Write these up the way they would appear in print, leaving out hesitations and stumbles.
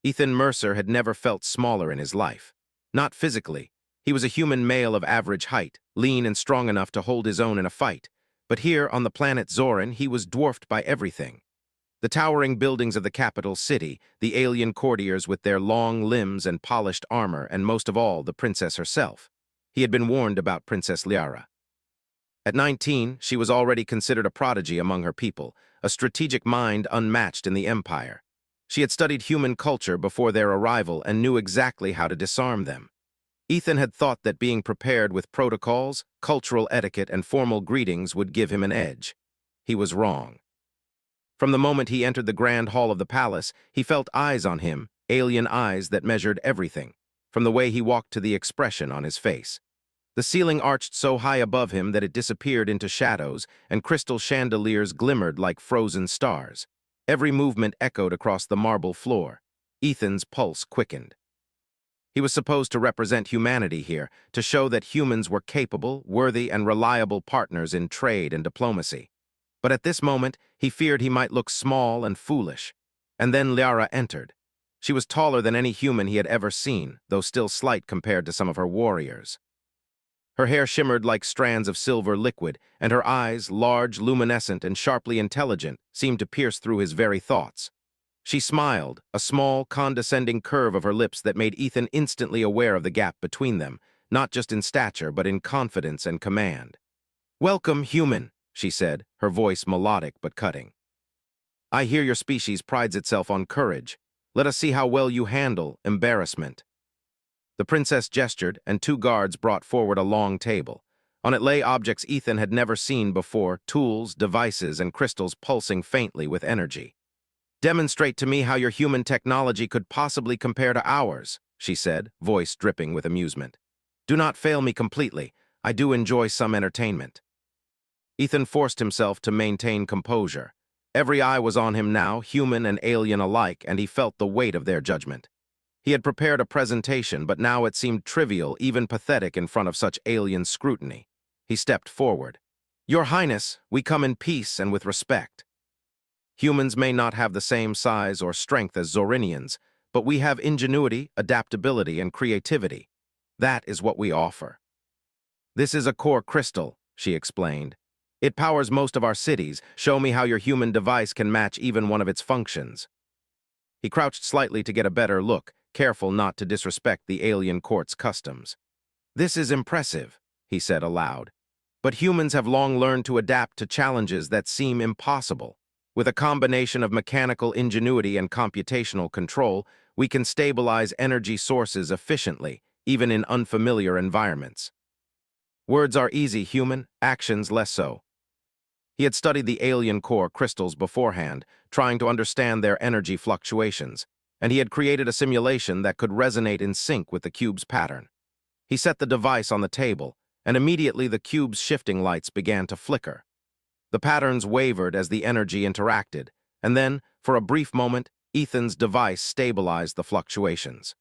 Ethan Mercer had never felt smaller in his life. Not physically. He was a human male of average height, lean and strong enough to hold his own in a fight. But here, on the planet Zorin, he was dwarfed by everything. The towering buildings of the capital city, the alien courtiers with their long limbs and polished armor, and most of all, the princess herself. He had been warned about Princess Liara. At 19, she was already considered a prodigy among her people, a strategic mind unmatched in the Empire. She had studied human culture before their arrival and knew exactly how to disarm them. Ethan had thought that being prepared with protocols, cultural etiquette, and formal greetings would give him an edge. He was wrong. From the moment he entered the grand hall of the palace, he felt eyes on him, alien eyes that measured everything, from the way he walked to the expression on his face. The ceiling arched so high above him that it disappeared into shadows, and crystal chandeliers glimmered like frozen stars. Every movement echoed across the marble floor. Ethan's pulse quickened. He was supposed to represent humanity here, to show that humans were capable, worthy, and reliable partners in trade and diplomacy. But at this moment, he feared he might look small and foolish. And then Liara entered. She was taller than any human he had ever seen, though still slight compared to some of her warriors. Her hair shimmered like strands of silver liquid, and her eyes, large, luminescent, and sharply intelligent, seemed to pierce through his very thoughts. She smiled, a small, condescending curve of her lips that made Ethan instantly aware of the gap between them, not just in stature, but in confidence and command. "Welcome, human," she said, her voice melodic but cutting. "I hear your species prides itself on courage. Let us see how well you handle embarrassment." The princess gestured, and two guards brought forward a long table. On it lay objects Ethan had never seen before, tools, devices, and crystals pulsing faintly with energy. "Demonstrate to me how your human technology could possibly compare to ours," she said, voice dripping with amusement. "Do not fail me completely. I do enjoy some entertainment." Ethan forced himself to maintain composure. Every eye was on him now, human and alien alike, and he felt the weight of their judgment. He had prepared a presentation, but now it seemed trivial, even pathetic in front of such alien scrutiny. He stepped forward. "Your Highness, we come in peace and with respect. Humans may not have the same size or strength as Zorinians, but we have ingenuity, adaptability, and creativity. That is what we offer." "This is a core crystal," she explained. "It powers most of our cities. Show me how your human device can match even one of its functions." He crouched slightly to get a better look, careful not to disrespect the alien court's customs. "This is impressive," he said aloud. "But humans have long learned to adapt to challenges that seem impossible. With a combination of mechanical ingenuity and computational control, we can stabilize energy sources efficiently, even in unfamiliar environments. Words are easy, human, actions less so." He had studied the alien core crystals beforehand, trying to understand their energy fluctuations, and he had created a simulation that could resonate in sync with the cube's pattern. He set the device on the table, and immediately the cube's shifting lights began to flicker. The patterns wavered as the energy interacted, and then, for a brief moment, Ethan's device stabilized the fluctuations.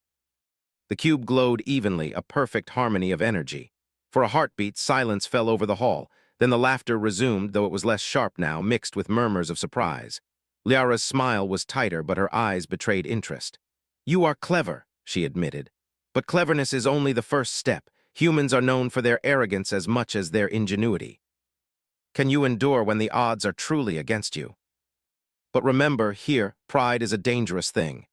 The cube glowed evenly, a perfect harmony of energy. For a heartbeat, silence fell over the hall. Then the laughter resumed, though it was less sharp now, mixed with murmurs of surprise. Liara's smile was tighter, but her eyes betrayed interest. "You are clever," she admitted. "But cleverness is only the first step. Humans are known for their arrogance as much as their ingenuity. Can you endure when the odds are truly against you? But remember, here, pride is a dangerous thing."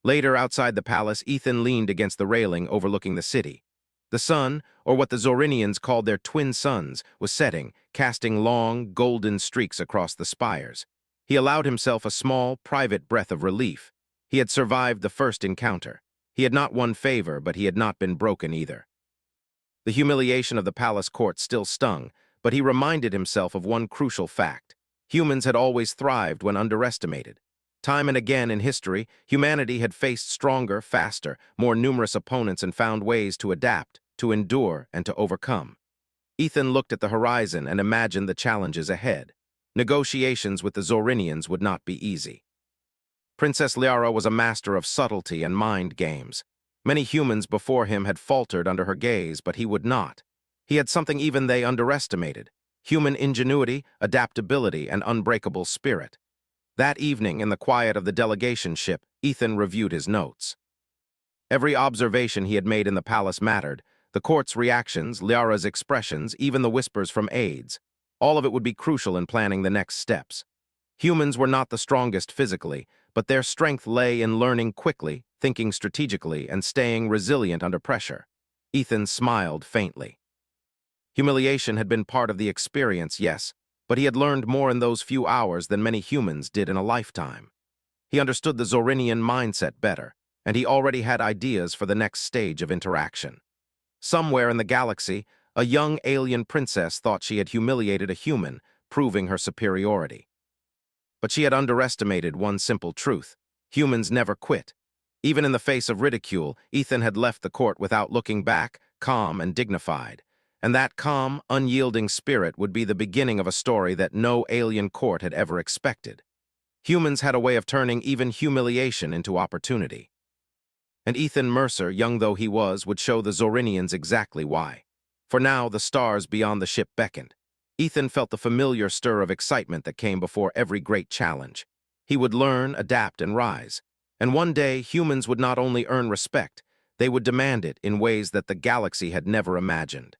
Later, outside the palace, Ethan leaned against the railing overlooking the city. The sun, or what the Zorinians called their twin suns, was setting, casting long, golden streaks across the spires. He allowed himself a small, private breath of relief. He had survived the first encounter. He had not won favor, but he had not been broken either. The humiliation of the palace court still stung, but he reminded himself of one crucial fact. Humans had always thrived when underestimated. Time and again in history, humanity had faced stronger, faster, more numerous opponents and found ways to adapt, to endure, and to overcome. Ethan looked at the horizon and imagined the challenges ahead. Negotiations with the Zorinians would not be easy. Princess Liara was a master of subtlety and mind games. Many humans before him had faltered under her gaze, but he would not. He had something even they underestimated: human ingenuity, adaptability, and unbreakable spirit. That evening, in the quiet of the delegation ship, Ethan reviewed his notes. Every observation he had made in the palace mattered. The court's reactions, Liara's expressions, even the whispers from aides. All of it would be crucial in planning the next steps. Humans were not the strongest physically, but their strength lay in learning quickly, thinking strategically, and staying resilient under pressure. Ethan smiled faintly. Humiliation had been part of the experience, yes, but he had learned more in those few hours than many humans did in a lifetime. He understood the Zorinian mindset better, and he already had ideas for the next stage of interaction. Somewhere in the galaxy, a young alien princess thought she had humiliated a human, proving her superiority. But she had underestimated one simple truth: humans never quit. Even in the face of ridicule, Ethan had left the court without looking back, calm and dignified. And that calm, unyielding spirit would be the beginning of a story that no alien court had ever expected. Humans had a way of turning even humiliation into opportunity. And Ethan Mercer, young though he was, would show the Zorinians exactly why. For now, the stars beyond the ship beckoned. Ethan felt the familiar stir of excitement that came before every great challenge. He would learn, adapt, and rise. And one day, humans would not only earn respect, they would demand it in ways that the galaxy had never imagined.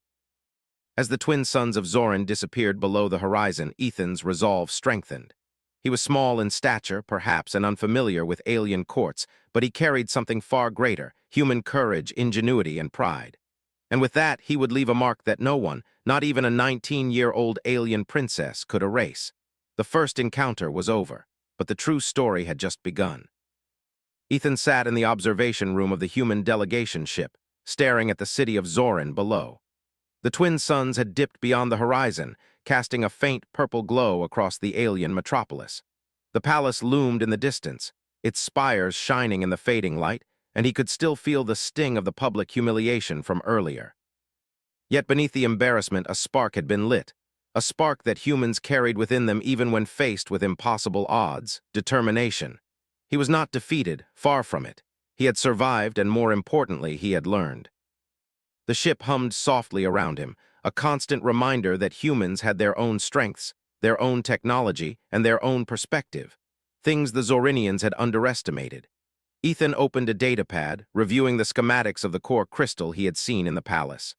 As the twin sons of Zorin disappeared below the horizon, Ethan's resolve strengthened. He was small in stature, perhaps, and unfamiliar with alien courts, but he carried something far greater: human courage, ingenuity, and pride. And with that, he would leave a mark that no one, not even a 19-year-old alien princess, could erase. The first encounter was over, but the true story had just begun. Ethan sat in the observation room of the human delegation ship, staring at the city of Zorin below. The twin suns had dipped beyond the horizon, casting a faint purple glow across the alien metropolis. The palace loomed in the distance, its spires shining in the fading light, and he could still feel the sting of the public humiliation from earlier. Yet beneath the embarrassment, a spark had been lit, a spark that humans carried within them even when faced with impossible odds: determination. He was not defeated, far from it. He had survived, and more importantly, he had learned. The ship hummed softly around him, a constant reminder that humans had their own strengths, their own technology, and their own perspective, things the Zorinians had underestimated. Ethan opened a datapad, reviewing the schematics of the core crystal he had seen in the palace.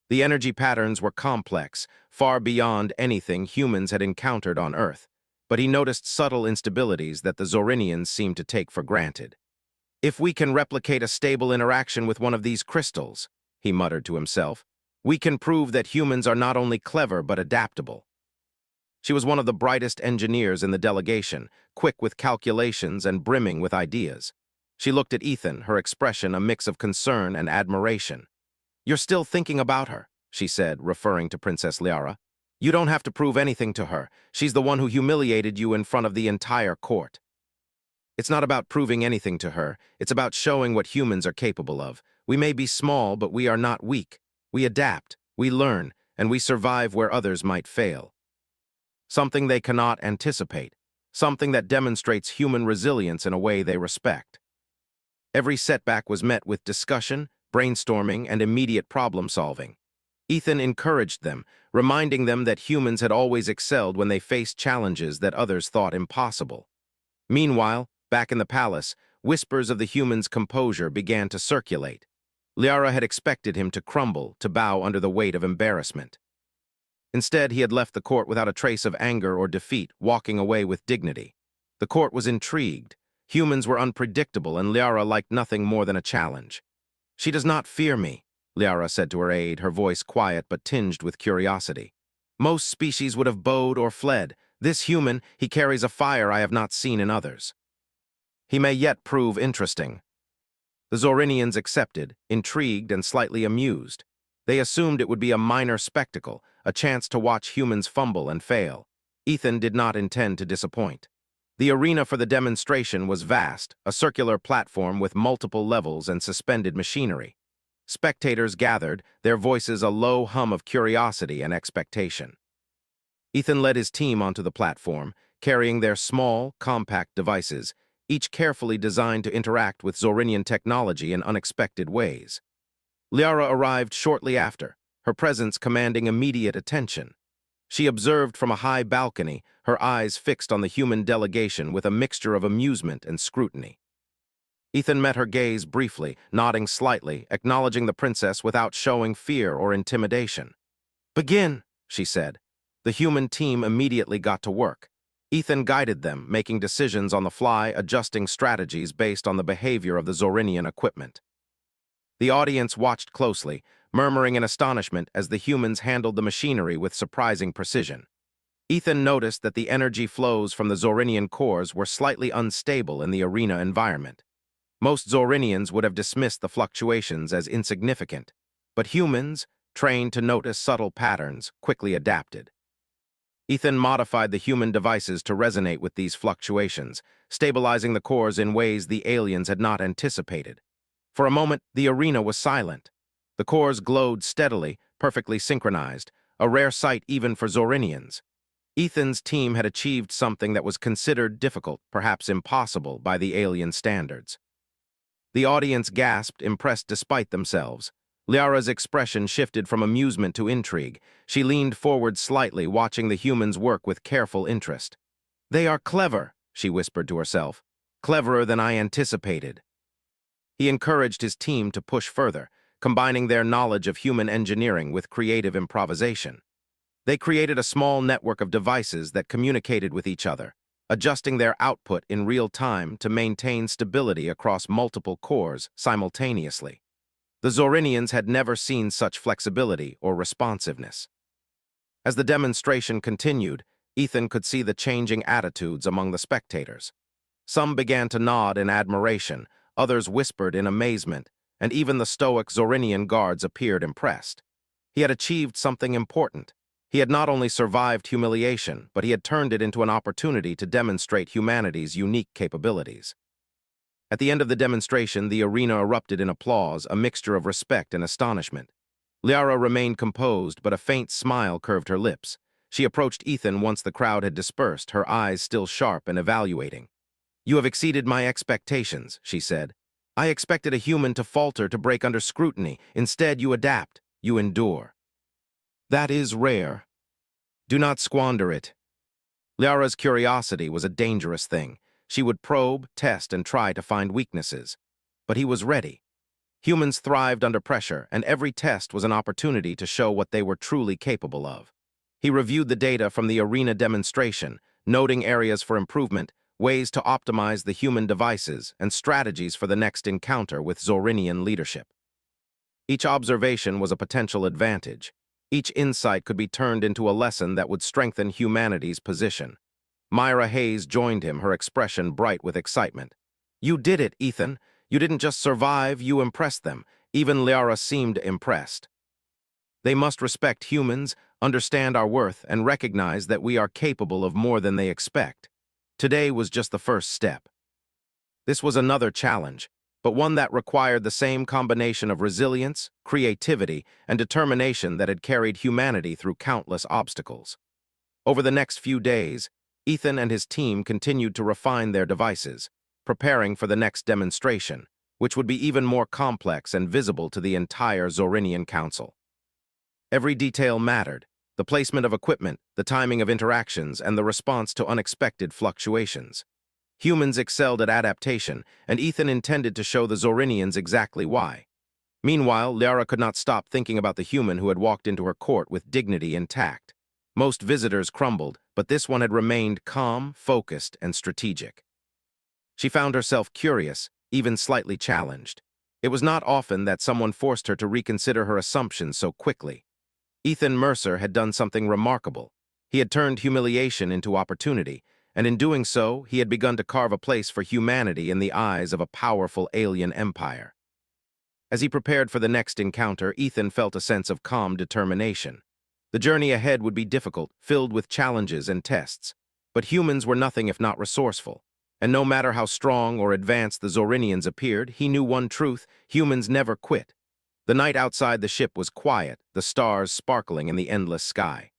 The energy patterns were complex, far beyond anything humans had encountered on Earth, but he noticed subtle instabilities that the Zorinians seemed to take for granted. "If we can replicate a stable interaction with one of these crystals," he muttered to himself, "we can prove that humans are not only clever but adaptable." She was one of the brightest engineers in the delegation, quick with calculations and brimming with ideas. She looked at Ethan, her expression a mix of concern and admiration. "You're still thinking about her," she said, referring to Princess Liara. "You don't have to prove anything to her. She's the one who humiliated you in front of the entire court." "It's not about proving anything to her. It's about showing what humans are capable of. We may be small, but we are not weak. We adapt, we learn, and we survive where others might fail. Something they cannot anticipate, something that demonstrates human resilience in a way they respect." Every setback was met with discussion, brainstorming, and immediate problem-solving. Ethan encouraged them, reminding them that humans had always excelled when they faced challenges that others thought impossible. Meanwhile, back in the palace, whispers of the humans' composure began to circulate. Liara had expected him to crumble, to bow under the weight of embarrassment. Instead, he had left the court without a trace of anger or defeat, walking away with dignity. The court was intrigued. Humans were unpredictable, and Liara liked nothing more than a challenge. "She does not fear me," Liara said to her aide, her voice quiet but tinged with curiosity. "Most species would have bowed or fled. This human, he carries a fire I have not seen in others. He may yet prove interesting." The Zorinians accepted, intrigued and slightly amused. They assumed it would be a minor spectacle, a chance to watch humans fumble and fail. Ethan did not intend to disappoint. The arena for the demonstration was vast, a circular platform with multiple levels and suspended machinery. Spectators gathered, their voices a low hum of curiosity and expectation. Ethan led his team onto the platform, carrying their small, compact devices, each carefully designed to interact with Zorinian technology in unexpected ways. Liara arrived shortly after, her presence commanding immediate attention. She observed from a high balcony, her eyes fixed on the human delegation with a mixture of amusement and scrutiny. Ethan met her gaze briefly, nodding slightly, acknowledging the princess without showing fear or intimidation. "Begin," she said. The human team immediately got to work. Ethan guided them, making decisions on the fly, adjusting strategies based on the behavior of the Zorinian equipment. The audience watched closely, murmuring in astonishment as the humans handled the machinery with surprising precision. Ethan noticed that the energy flows from the Zorinian cores were slightly unstable in the arena environment. Most Zorinians would have dismissed the fluctuations as insignificant, but humans, trained to notice subtle patterns, quickly adapted. Ethan modified the human devices to resonate with these fluctuations, stabilizing the cores in ways the aliens had not anticipated. For a moment, the arena was silent. The cores glowed steadily, perfectly synchronized, a rare sight even for Zorinians. Ethan's team had achieved something that was considered difficult, perhaps impossible, by the alien standards. The audience gasped, impressed despite themselves. Liara's expression shifted from amusement to intrigue. She leaned forward slightly, watching the humans work with careful interest. "They are clever," she whispered to herself. "Cleverer than I anticipated." He encouraged his team to push further, combining their knowledge of human engineering with creative improvisation. They created a small network of devices that communicated with each other, adjusting their output in real time to maintain stability across multiple cores simultaneously. The Zorinians had never seen such flexibility or responsiveness. As the demonstration continued, Ethan could see the changing attitudes among the spectators. Some began to nod in admiration, others whispered in amazement, and even the stoic Zorinian guards appeared impressed. He had achieved something important. He had not only survived humiliation, but he had turned it into an opportunity to demonstrate humanity's unique capabilities. At the end of the demonstration, the arena erupted in applause, a mixture of respect and astonishment. Liara remained composed, but a faint smile curved her lips. She approached Ethan once the crowd had dispersed, her eyes still sharp and evaluating. "You have exceeded my expectations," she said. "I expected a human to falter, to break under scrutiny. Instead, you adapt, you endure. That is rare. Do not squander it." Liara's curiosity was a dangerous thing. She would probe, test, and try to find weaknesses. But he was ready. Humans thrived under pressure, and every test was an opportunity to show what they were truly capable of. He reviewed the data from the arena demonstration, noting areas for improvement, ways to optimize the human devices, and strategies for the next encounter with Zorinian leadership. Each observation was a potential advantage. Each insight could be turned into a lesson that would strengthen humanity's position. Myra Hayes joined him, her expression bright with excitement. "You did it, Ethan. You didn't just survive, you impressed them." Even Liara seemed impressed. "They must respect humans, understand our worth, and recognize that we are capable of more than they expect." Today was just the first step. This was another challenge, but one that required the same combination of resilience, creativity, and determination that had carried humanity through countless obstacles. Over the next few days, Ethan and his team continued to refine their devices, preparing for the next demonstration, which would be even more complex and visible to the entire Zorinian Council. Every detail mattered: the placement of equipment, the timing of interactions, and the response to unexpected fluctuations. Humans excelled at adaptation, and Ethan intended to show the Zorinians exactly why. Meanwhile, Liara could not stop thinking about the human who had walked into her court with dignity intact. Most visitors crumbled, but this one had remained calm, focused, and strategic. She found herself curious, even slightly challenged. It was not often that someone forced her to reconsider her assumptions so quickly. Ethan Mercer had done something remarkable. He had turned humiliation into opportunity, and in doing so, he had begun to carve a place for humanity in the eyes of a powerful alien empire. As he prepared for the next encounter, Ethan felt a sense of calm determination. The journey ahead would be difficult, filled with challenges and tests. But humans were nothing if not resourceful. And no matter how strong or advanced the Zorinians appeared, he knew one truth: humans never quit. The night outside the ship was quiet, the stars sparkling in the endless sky.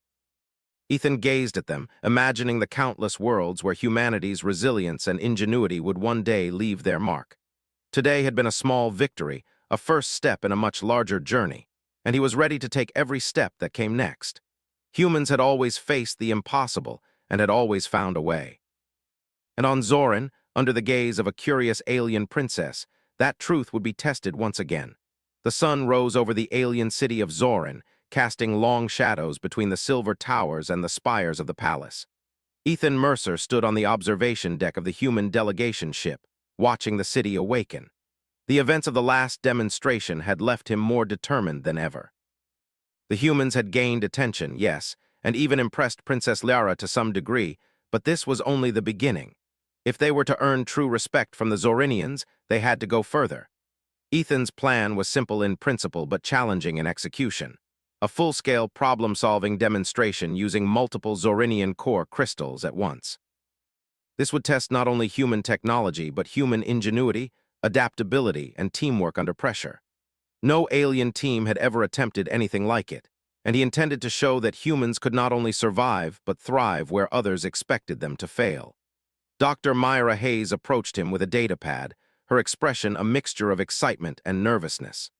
Ethan gazed at them, imagining the countless worlds where humanity's resilience and ingenuity would one day leave their mark. Today had been a small victory, a first step in a much larger journey, and he was ready to take every step that came next. Humans had always faced the impossible and had always found a way. And on Zorin, under the gaze of a curious alien princess, that truth would be tested once again. The sun rose over the alien city of Zorin, casting long shadows between the silver towers and the spires of the palace. Ethan Mercer stood on the observation deck of the human delegation ship, watching the city awaken. The events of the last demonstration had left him more determined than ever. The humans had gained attention, yes, and even impressed Princess Liara to some degree, but this was only the beginning. If they were to earn true respect from the Zorinians, they had to go further. Ethan's plan was simple in principle but challenging in execution. A full-scale problem-solving demonstration using multiple Zorinian core crystals at once. This would test not only human technology but human ingenuity, adaptability, and teamwork under pressure. No alien team had ever attempted anything like it, and he intended to show that humans could not only survive but thrive where others expected them to fail. Dr. Myra Hayes approached him with a datapad, her expression a mixture of excitement and nervousness.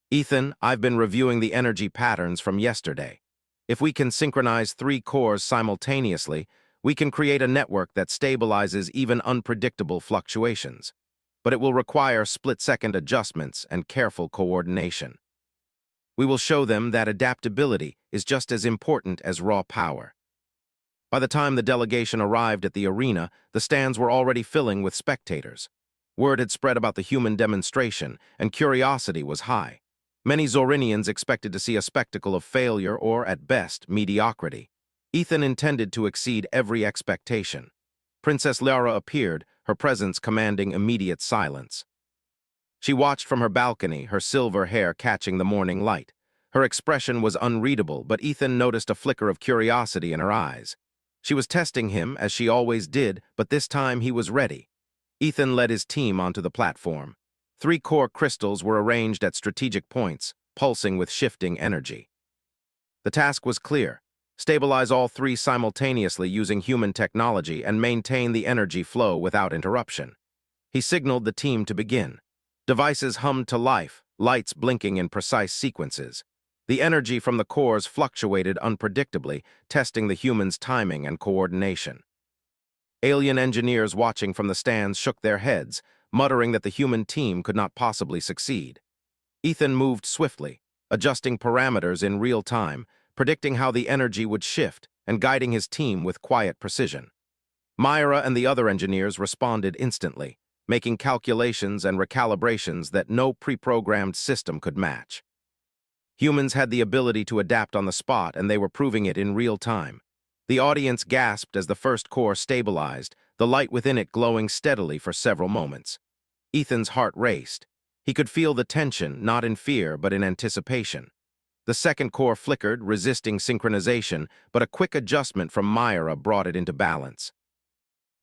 "Ethan, I've been reviewing the energy patterns from yesterday. If we can synchronize 3 cores simultaneously, we can create a network that stabilizes even unpredictable fluctuations. But it will require split-second adjustments and careful coordination. We will show them that adaptability is just as important as raw power." By the time the delegation arrived at the arena, the stands were already filling with spectators. Word had spread about the human demonstration, and curiosity was high. Many Zorinians expected to see a spectacle of failure or, at best, mediocrity. Ethan intended to exceed every expectation. Princess Liara appeared, her presence commanding immediate silence. She watched from her balcony, her silver hair catching the morning light. Her expression was unreadable, but Ethan noticed a flicker of curiosity in her eyes. She was testing him, as she always did, but this time he was ready. Ethan led his team onto the platform. 3 core crystals were arranged at strategic points, pulsing with shifting energy. The task was clear: stabilize all 3 simultaneously using human technology and maintain the energy flow without interruption. He signaled the team to begin. Devices hummed to life, lights blinking in precise sequences. The energy from the cores fluctuated unpredictably, testing the humans' timing and coordination. Alien engineers watching from the stands shook their heads, muttering that the human team could not possibly succeed. Ethan moved swiftly, adjusting parameters in real time, predicting how the energy would shift, and guiding his team with quiet precision. Myra and the other engineers responded instantly, making calculations and recalibrations that no pre-programmed system could match. Humans had the ability to adapt on the spot, and they were proving it in real time. The audience gasped as the first core stabilized, the light within it glowing steadily for several moments. Ethan's heart raced. He could feel the tension, not in fear, but in anticipation. The second core flickered, resisting synchronization, but a quick adjustment from Myra brought it into balance.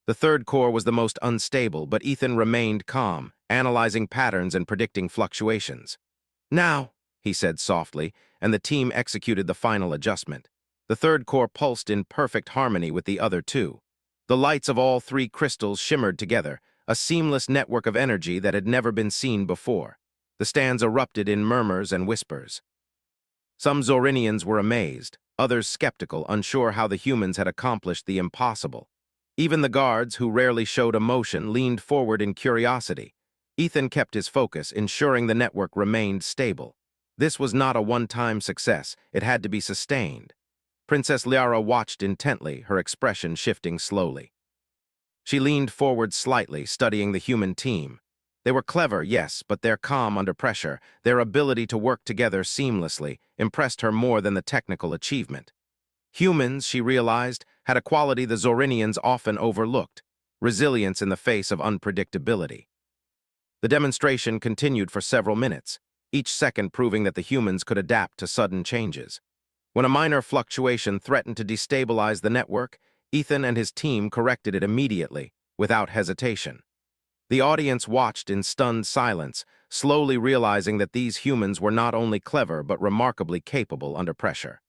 The third core was the most unstable, but Ethan remained calm, analyzing patterns and predicting fluctuations. "Now," he said softly, and the team executed the final adjustment. The third core pulsed in perfect harmony with the other 2. The lights of all 3 crystals shimmered together, a seamless network of energy that had never been seen before. The stands erupted in murmurs and whispers. Some Zorinians were amazed, others skeptical, unsure how the humans had accomplished the impossible. Even the guards, who rarely showed emotion, leaned forward in curiosity. Ethan kept his focus, ensuring the network remained stable. This was not a one-time success, it had to be sustained. Princess Liara watched intently, her expression shifting slowly. She leaned forward slightly, studying the human team. They were clever, yes, but their calm under pressure, their ability to work together seamlessly, impressed her more than the technical achievement. Humans, she realized, had a quality the Zorinians often overlooked: resilience in the face of unpredictability. The demonstration continued for several minutes, each second proving that the humans could adapt to sudden changes. When a minor fluctuation threatened to destabilize the network, Ethan and his team corrected it immediately, without hesitation. The audience watched in stunned silence, slowly realizing that these humans were not only clever but remarkably capable under pressure.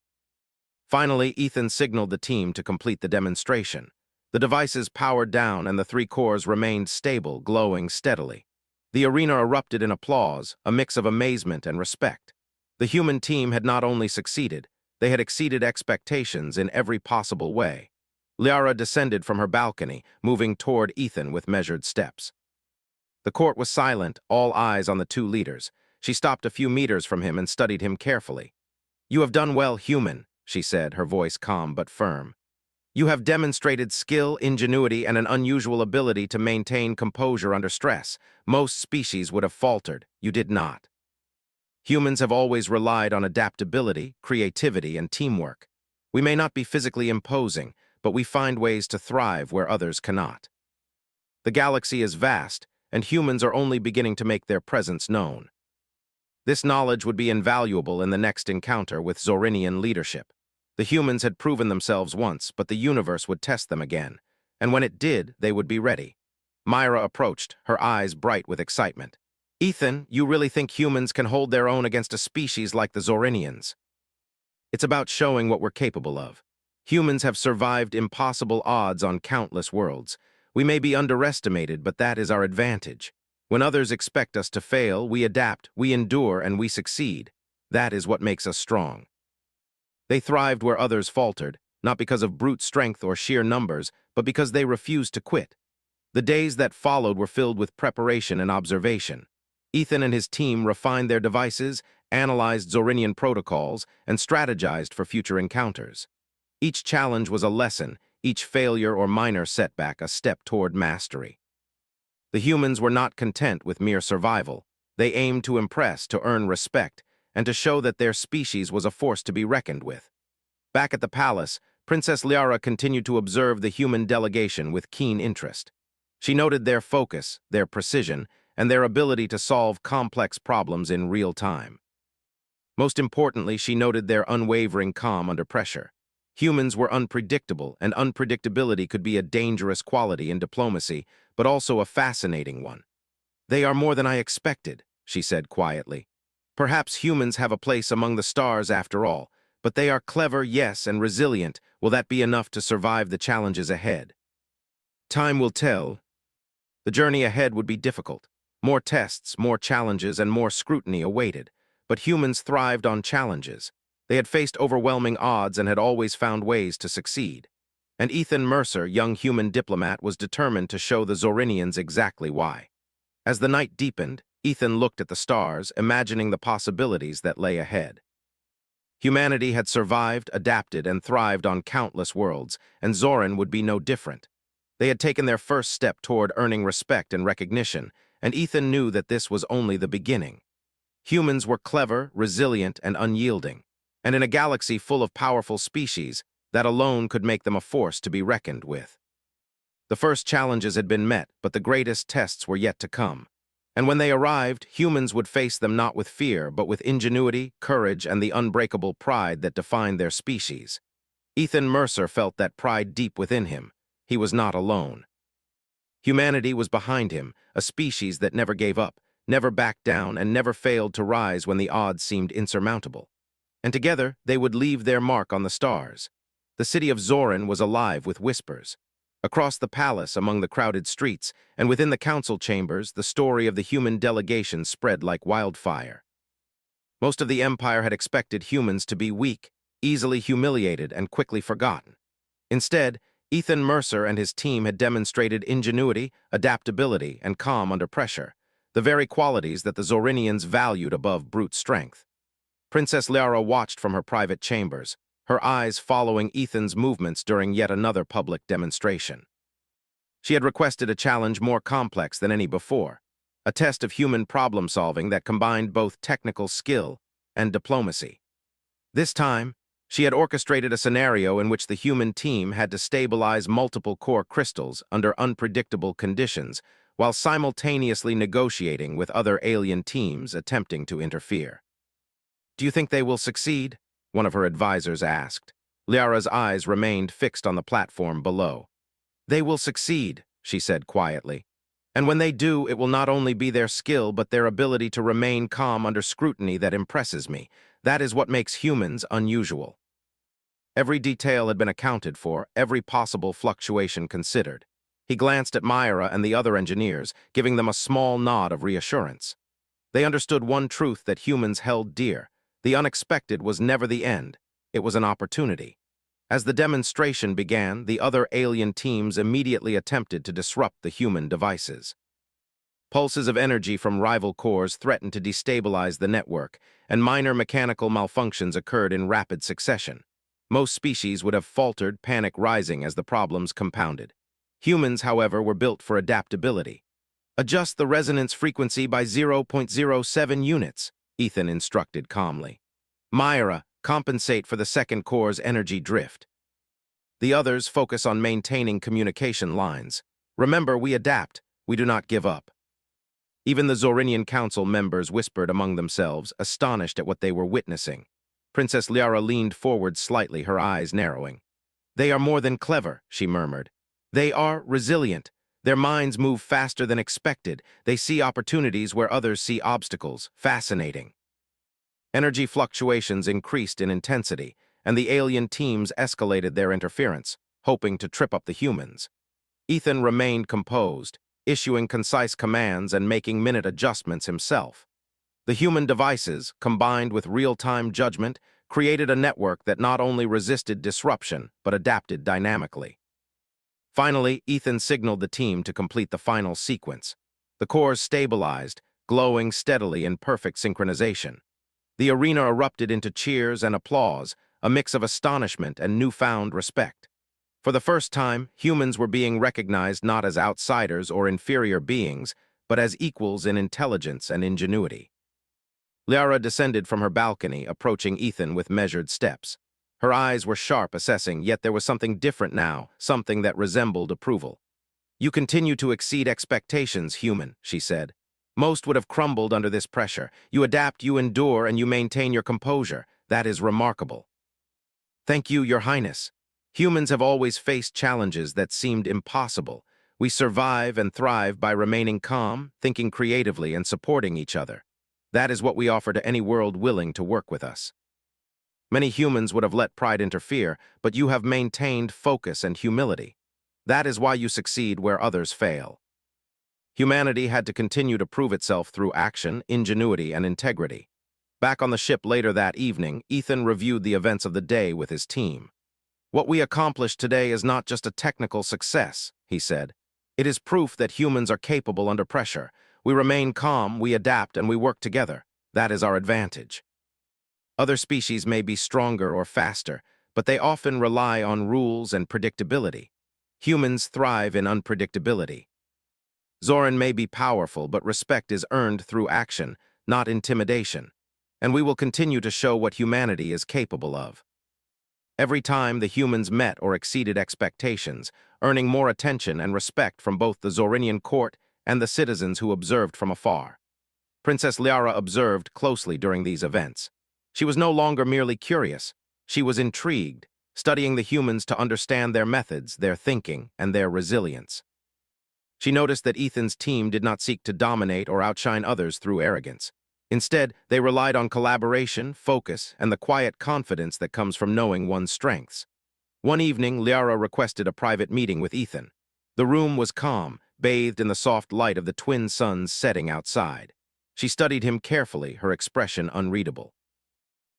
Finally, Ethan signaled the team to complete the demonstration. The devices powered down and the 3 cores remained stable, glowing steadily. The arena erupted in applause, a mix of amazement and respect. The human team had not only succeeded, They had exceeded expectations in every possible way. Liara descended from her balcony, moving toward Ethan with measured steps. The court was silent, all eyes on the two leaders. She stopped a few meters from him and studied him carefully. "You have done well, human," she said, her voice calm but firm. "You have demonstrated skill, ingenuity, and an unusual ability to maintain composure under stress. Most species would have faltered. You did not. Humans have always relied on adaptability, creativity, and teamwork. We may not be physically imposing, but we find ways to thrive where others cannot. The galaxy is vast, and humans are only beginning to make their presence known. This knowledge would be invaluable in the next encounter with Zorinian leadership. The humans had proven themselves once, but the universe would test them again, and when it did, they would be ready." Myra approached, her eyes bright with excitement. "Ethan, you really think humans can hold their own against a species like the Zorinians?" "It's about showing what we're capable of. Humans have survived impossible odds on countless worlds. We may be underestimated, but that is our advantage. When others expect us to fail, we adapt, we endure, and we succeed. That is what makes us strong." They thrived where others faltered, not because of brute strength or sheer numbers, but because they refused to quit. The days that followed were filled with preparation and observation. Ethan and his team refined their devices, analyzed Zorinian protocols, and strategized for future encounters. Each challenge was a lesson, each failure or minor setback a step toward mastery. The humans were not content with mere survival. They aimed to impress, to earn respect, and to show that their species was a force to be reckoned with. Back at the palace, Princess Liara continued to observe the human delegation with keen interest. She noted their focus, their precision, and their ability to solve complex problems in real time. Most importantly, she noted their unwavering calm under pressure. Humans were unpredictable, and unpredictability could be a dangerous quality in diplomacy, but also a fascinating one. "They are more than I expected," she said quietly. "Perhaps humans have a place among the stars after all, but they are clever, yes, and resilient. Will that be enough to survive the challenges ahead?" "Time will tell." The journey ahead would be difficult. More tests, more challenges, and more scrutiny awaited. But humans thrived on challenges. They had faced overwhelming odds and had always found ways to succeed. And Ethan Mercer, young human diplomat, was determined to show the Zorinians exactly why. As the night deepened, Ethan looked at the stars, imagining the possibilities that lay ahead. Humanity had survived, adapted, and thrived on countless worlds, and Zorin would be no different. They had taken their first step toward earning respect and recognition, and Ethan knew that this was only the beginning. Humans were clever, resilient, and unyielding, and in a galaxy full of powerful species, that alone could make them a force to be reckoned with. The first challenges had been met, but the greatest tests were yet to come. And when they arrived, humans would face them not with fear, but with ingenuity, courage, and the unbreakable pride that defined their species. Ethan Mercer felt that pride deep within him. He was not alone. Humanity was behind him, a species that never gave up, never backed down, and never failed to rise when the odds seemed insurmountable. And together, they would leave their mark on the stars. The city of Zorin was alive with whispers. Across the palace, among the crowded streets, and within the council chambers, the story of the human delegation spread like wildfire. Most of the Empire had expected humans to be weak, easily humiliated, and quickly forgotten. Instead, Ethan Mercer and his team had demonstrated ingenuity, adaptability, and calm under pressure, the very qualities that the Zorinians valued above brute strength. Princess Liara watched from her private chambers, her eyes following Ethan's movements during yet another public demonstration. She had requested a challenge more complex than any before, a test of human problem-solving that combined both technical skill and diplomacy. This time, she had orchestrated a scenario in which the human team had to stabilize multiple core crystals under unpredictable conditions while simultaneously negotiating with other alien teams attempting to interfere. "Do you think they will succeed?" one of her advisors asked. Liara's eyes remained fixed on the platform below. "They will succeed," she said quietly. "And when they do, it will not only be their skill but their ability to remain calm under scrutiny that impresses me. That is what makes humans unusual." Every detail had been accounted for, every possible fluctuation considered. He glanced at Myra and the other engineers, giving them a small nod of reassurance. They understood one truth that humans held dear: the unexpected was never the end. It was an opportunity. As the demonstration began, the other alien teams immediately attempted to disrupt the human devices. Pulses of energy from rival cores threatened to destabilize the network, and minor mechanical malfunctions occurred in rapid succession. Most species would have faltered, panic rising as the problems compounded. Humans, however, were built for adaptability. Adjust the resonance frequency by 0.07 units, Ethan instructed calmly. Myra, compensate for the second core's energy drift. The others focus on maintaining communication lines. Remember, we adapt, we do not give up. Even the Zorinian Council members whispered among themselves, astonished at what they were witnessing. Princess Liara leaned forward slightly, her eyes narrowing. They are more than clever, she murmured. They are resilient. Their minds move faster than expected. They see opportunities where others see obstacles. Fascinating. Energy fluctuations increased in intensity, and the alien teams escalated their interference, hoping to trip up the humans. Ethan remained composed, issuing concise commands and making minute adjustments himself. The human devices, combined with real-time judgment, created a network that not only resisted disruption, but adapted dynamically. Finally, Ethan signaled the team to complete the final sequence. The cores stabilized, glowing steadily in perfect synchronization. The arena erupted into cheers and applause, a mix of astonishment and newfound respect. For the first time, humans were being recognized not as outsiders or inferior beings, but as equals in intelligence and ingenuity. Liara descended from her balcony, approaching Ethan with measured steps. Her eyes were sharp, assessing, yet there was something different now, something that resembled approval. You continue to exceed expectations, human, she said. Most would have crumbled under this pressure. You adapt, you endure, and you maintain your composure. That is remarkable. Thank you, Your Highness. Humans have always faced challenges that seemed impossible. We survive and thrive by remaining calm, thinking creatively, and supporting each other. That is what we offer to any world willing to work with us. Many humans would have let pride interfere, but you have maintained focus and humility. That is why you succeed where others fail. Humanity had to continue to prove itself through action, ingenuity, and integrity. Back on the ship later that evening, Ethan reviewed the events of the day with his team. What we accomplished today is not just a technical success, he said. It is proof that humans are capable under pressure. We remain calm, we adapt, and we work together. That is our advantage. Other species may be stronger or faster, but they often rely on rules and predictability. Humans thrive in unpredictability. Zorin may be powerful, but respect is earned through action, not intimidation. And we will continue to show what humanity is capable of. Every time the humans met or exceeded expectations, earning more attention and respect from both the Zorinian court and the citizens who observed from afar. Princess Liara observed closely during these events. She was no longer merely curious. She was intrigued, studying the humans to understand their methods, their thinking, and their resilience. She noticed that Ethan's team did not seek to dominate or outshine others through arrogance. Instead, they relied on collaboration, focus, and the quiet confidence that comes from knowing one's strengths. One evening, Liara requested a private meeting with Ethan. The room was calm, bathed in the soft light of the twin suns setting outside. She studied him carefully, her expression unreadable.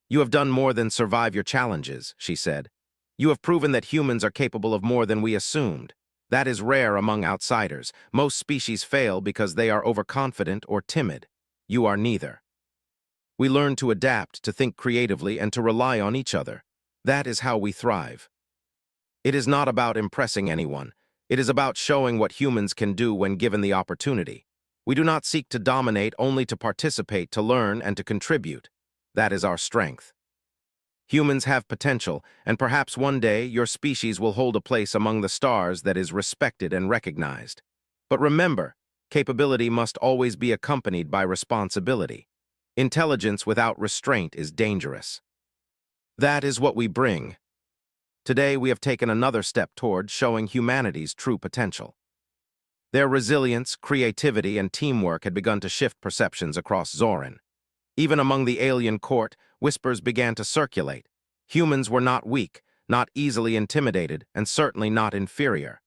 You have done more than survive your challenges, she said. You have proven that humans are capable of more than we assumed. That is rare among outsiders. Most species fail because they are overconfident or timid. You are neither. We learn to adapt, to think creatively, and to rely on each other. That is how we thrive. It is not about impressing anyone. It is about showing what humans can do when given the opportunity. We do not seek to dominate, only to participate, to learn, and to contribute. That is our strength. Humans have potential, and perhaps one day your species will hold a place among the stars that is respected and recognized. But remember, capability must always be accompanied by responsibility. Intelligence without restraint is dangerous. That is what we bring. Today we have taken another step toward showing humanity's true potential. Their resilience, creativity, and teamwork had begun to shift perceptions across Zorin. Even among the alien court, whispers began to circulate. Humans were not weak, not easily intimidated, and certainly not inferior.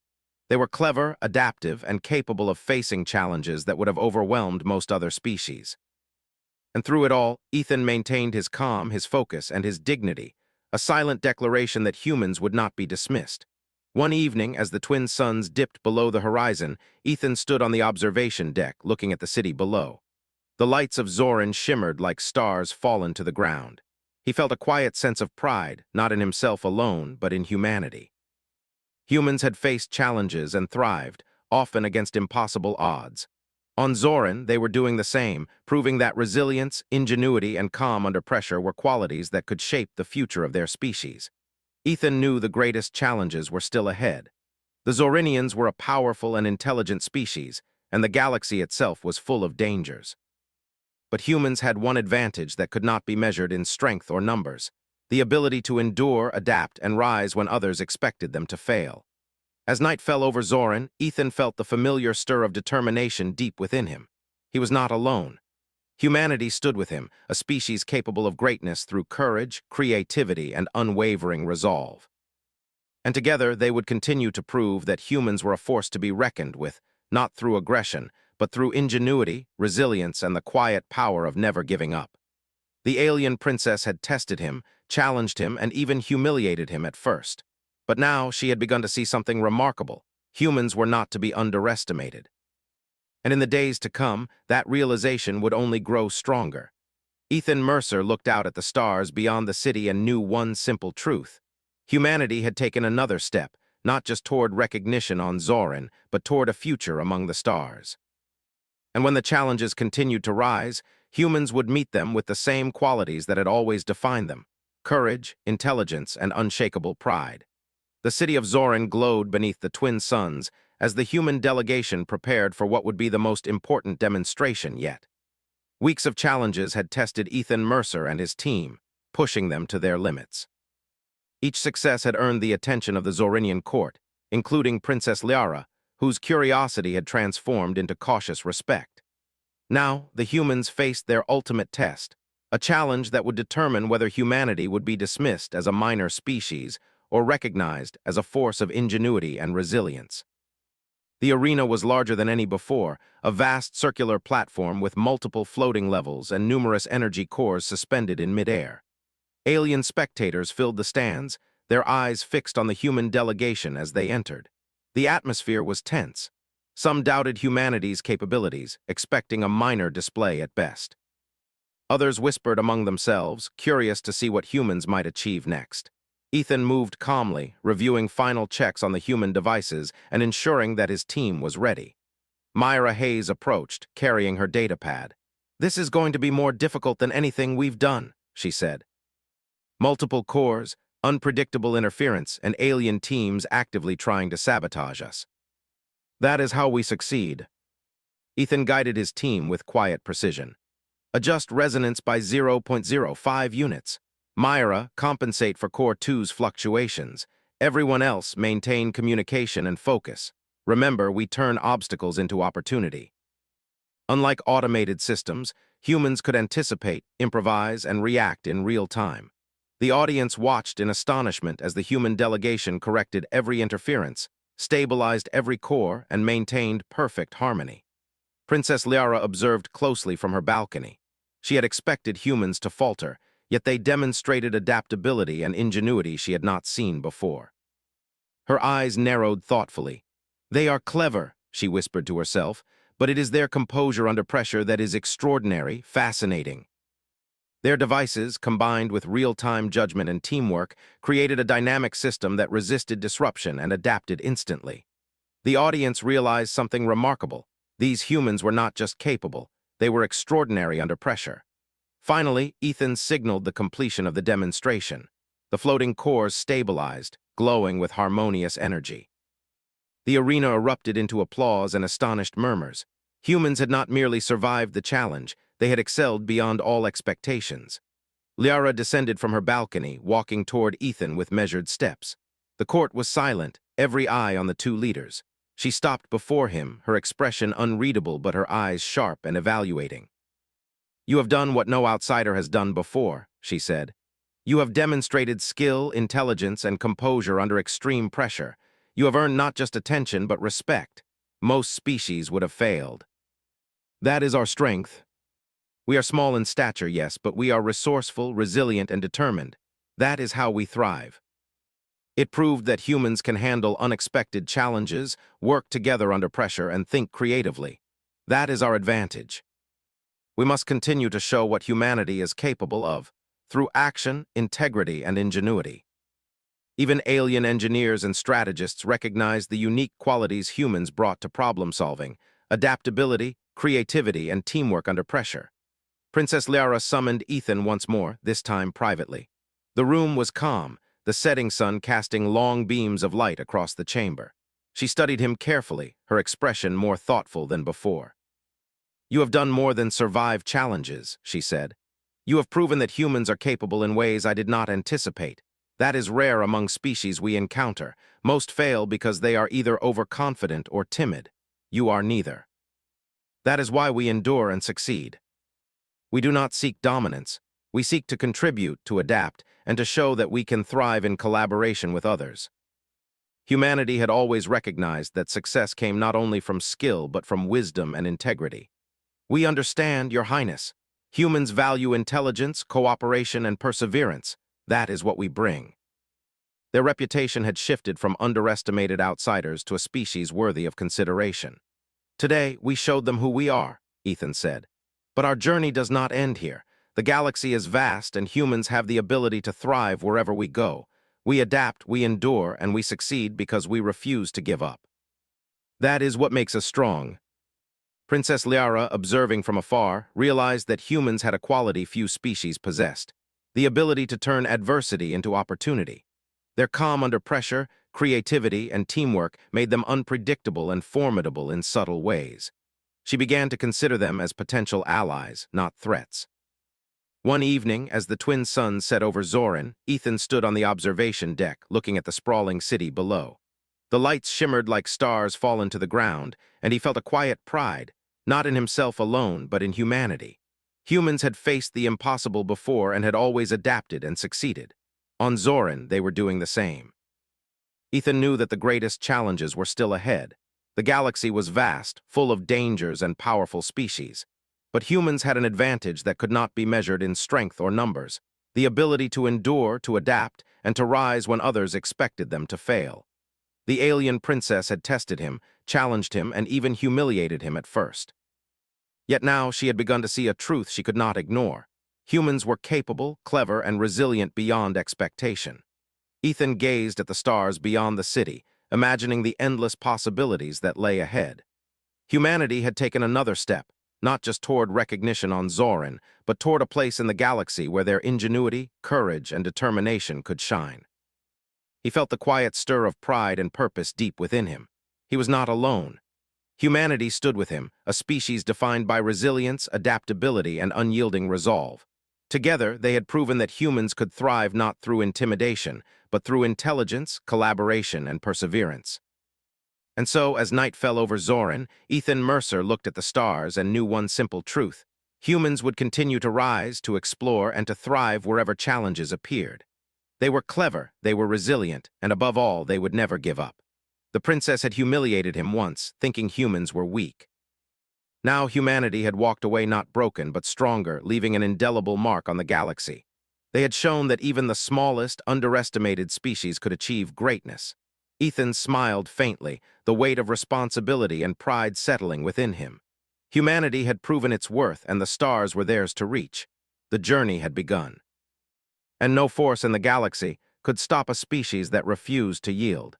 They were clever, adaptive, and capable of facing challenges that would have overwhelmed most other species. And through it all, Ethan maintained his calm, his focus, and his dignity, a silent declaration that humans would not be dismissed. One evening, as the twin suns dipped below the horizon, Ethan stood on the observation deck, looking at the city below. The lights of Zorin shimmered like stars fallen to the ground. He felt a quiet sense of pride, not in himself alone, but in humanity. Humans had faced challenges and thrived, often against impossible odds. On Zorin, they were doing the same, proving that resilience, ingenuity, and calm under pressure were qualities that could shape the future of their species. Ethan knew the greatest challenges were still ahead. The Zorinians were a powerful and intelligent species, and the galaxy itself was full of dangers. But humans had one advantage that could not be measured in strength or numbers: the ability to endure, adapt, and rise when others expected them to fail. As night fell over Zorin, Ethan felt the familiar stir of determination deep within him. He was not alone. Humanity stood with him, a species capable of greatness through courage, creativity, and unwavering resolve. And together they would continue to prove that humans were a force to be reckoned with, not through aggression, but through ingenuity, resilience, and the quiet power of never giving up. The alien princess had tested him, challenged him, and even humiliated him at first. But now she had begun to see something remarkable. Humans were not to be underestimated. And in the days to come, that realization would only grow stronger. Ethan Mercer looked out at the stars beyond the city and knew one simple truth. Humanity had taken another step, not just toward recognition on Zorin, but toward a future among the stars. And when the challenges continued to rise, humans would meet them with the same qualities that had always defined them: courage, intelligence, and unshakable pride. The city of Zorin glowed beneath the twin suns as the human delegation prepared for what would be the most important demonstration yet. Weeks of challenges had tested Ethan Mercer and his team, pushing them to their limits. Each success had earned the attention of the Zorinian court, including Princess Liara, whose curiosity had transformed into cautious respect. Now, the humans faced their ultimate test, a challenge that would determine whether humanity would be dismissed as a minor species or recognized as a force of ingenuity and resilience. The arena was larger than any before, a vast circular platform with multiple floating levels and numerous energy cores suspended in midair. Alien spectators filled the stands, their eyes fixed on the human delegation as they entered. The atmosphere was tense. Some doubted humanity's capabilities, expecting a minor display at best. Others whispered among themselves, curious to see what humans might achieve next. Ethan moved calmly, reviewing final checks on the human devices and ensuring that his team was ready. Myra Hayes approached, carrying her datapad. "This is going to be more difficult than anything we've done," she said. "Multiple cores, unpredictable interference, and alien teams actively trying to sabotage us. That is how we succeed." Ethan guided his team with quiet precision. "Adjust resonance by 0.05 units. Myra, compensate for Core 2's fluctuations. Everyone else, maintain communication and focus. Remember, we turn obstacles into opportunity." Unlike automated systems, humans could anticipate, improvise, and react in real time. The audience watched in astonishment as the human delegation corrected every interference, stabilized every core, and maintained perfect harmony. Princess Liara observed closely from her balcony. She had expected humans to falter, yet they demonstrated adaptability and ingenuity she had not seen before. Her eyes narrowed thoughtfully. "They are clever," she whispered to herself, "but it is their composure under pressure that is extraordinary, fascinating." Their devices, combined with real-time judgment and teamwork, created a dynamic system that resisted disruption and adapted instantly. The audience realized something remarkable. These humans were not just capable, they were extraordinary under pressure. Finally, Ethan signaled the completion of the demonstration. The floating cores stabilized, glowing with harmonious energy. The arena erupted into applause and astonished murmurs. Humans had not merely survived the challenge, they had excelled beyond all expectations. Liara descended from her balcony, walking toward Ethan with measured steps. The court was silent, every eye on the two leaders. She stopped before him, her expression unreadable but her eyes sharp and evaluating. "You have done what no outsider has done before," she said. "You have demonstrated skill, intelligence, and composure under extreme pressure. You have earned not just attention but respect. Most species would have failed. That is our strength. We are small in stature, yes, but we are resourceful, resilient, and determined. That is how we thrive. It proved that humans can handle unexpected challenges, work together under pressure, and think creatively. That is our advantage. We must continue to show what humanity is capable of, through action, integrity, and ingenuity. Even alien engineers and strategists recognized the unique qualities humans brought to problem-solving: adaptability, creativity, and teamwork under pressure. Princess Liara summoned Ethan once more, this time privately. The room was calm, the setting sun casting long beams of light across the chamber. She studied him carefully, her expression more thoughtful than before. "You have done more than survive challenges," she said. "You have proven that humans are capable in ways I did not anticipate. That is rare among species we encounter. Most fail because they are either overconfident or timid. You are neither. That is why we endure and succeed. We do not seek dominance. We seek to contribute, to adapt, and to show that we can thrive in collaboration with others." Humanity had always recognized that success came not only from skill but from wisdom and integrity. "We understand, Your Highness. Humans value intelligence, cooperation, and perseverance. That is what we bring." Their reputation had shifted from underestimated outsiders to a species worthy of consideration. "Today, we showed them who we are," Ethan said. "But our journey does not end here. The galaxy is vast, and humans have the ability to thrive wherever we go. We adapt, we endure, and we succeed because we refuse to give up. That is what makes us strong." Princess Liara, observing from afar, realized that humans had a quality few species possessed: the ability to turn adversity into opportunity. Their calm under pressure, creativity, and teamwork made them unpredictable and formidable in subtle ways. She began to consider them as potential allies, not threats. One evening, as the twin suns set over Zorin, Ethan stood on the observation deck, looking at the sprawling city below. The lights shimmered like stars fallen to the ground, and he felt a quiet pride, not in himself alone, but in humanity. Humans had faced the impossible before and had always adapted and succeeded. On Zorin, they were doing the same. Ethan knew that the greatest challenges were still ahead. The galaxy was vast, full of dangers and powerful species. But humans had an advantage that could not be measured in strength or numbers: the ability to endure, to adapt, and to rise when others expected them to fail. The alien princess had tested him, challenged him, and even humiliated him at first. Yet now she had begun to see a truth she could not ignore. Humans were capable, clever, and resilient beyond expectation. Ethan gazed at the stars beyond the city, imagining the endless possibilities that lay ahead. Humanity had taken another step, not just toward recognition on Zorin, but toward a place in the galaxy where their ingenuity, courage, and determination could shine. He felt the quiet stir of pride and purpose deep within him. He was not alone. Humanity stood with him, a species defined by resilience, adaptability, and unyielding resolve. Together, they had proven that humans could thrive not through intimidation, but through intelligence, collaboration, and perseverance. And so, as night fell over Zorin, Ethan Mercer looked at the stars and knew one simple truth: humans would continue to rise, to explore, and to thrive wherever challenges appeared. They were clever, they were resilient, and above all, they would never give up. The princess had humiliated him once, thinking humans were weak. Now humanity had walked away not broken, but stronger, leaving an indelible mark on the galaxy. They had shown that even the smallest, underestimated species could achieve greatness. Ethan smiled faintly, the weight of responsibility and pride settling within him. Humanity had proven its worth, and the stars were theirs to reach. The journey had begun. And no force in the galaxy could stop a species that refused to yield.